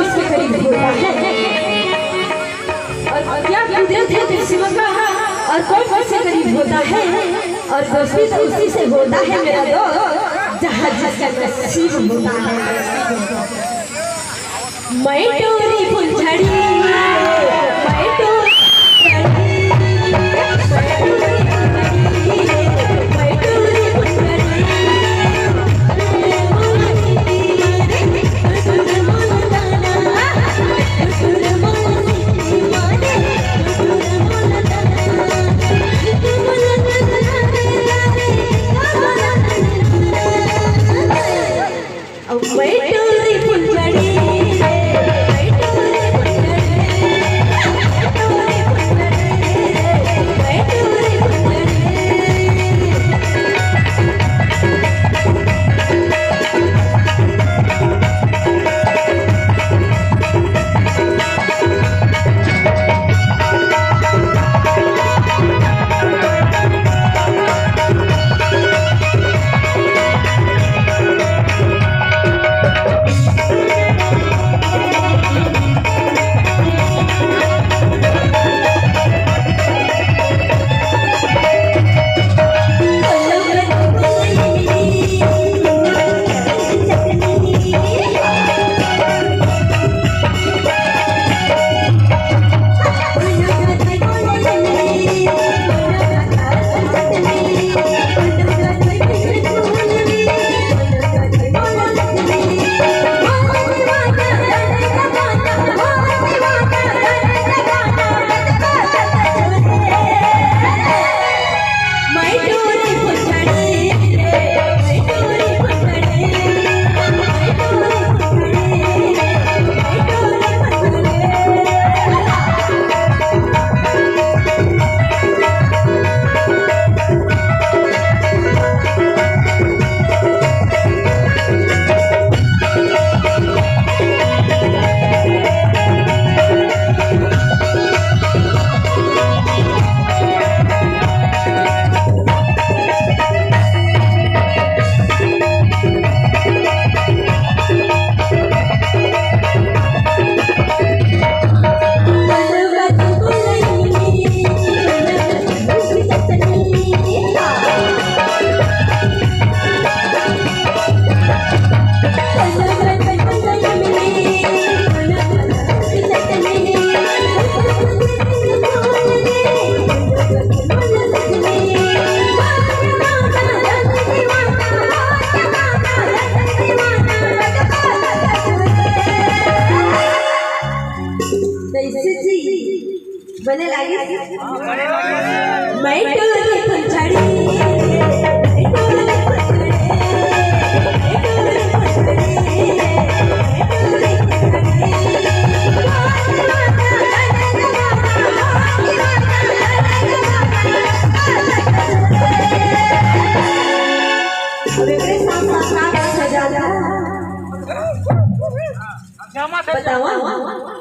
उसके करीब होता है और क्या कुदरत है तेरे सिवा का और कौन उससे करीब होता है और दोस्ती तो उसी से होता है मेरा दोस्त जहाँ जिसका नसीब होता है। मैं टोरी फुलझड़ी मैं टोरी बने लागे मैं टोरी फुलझड़ी बताओ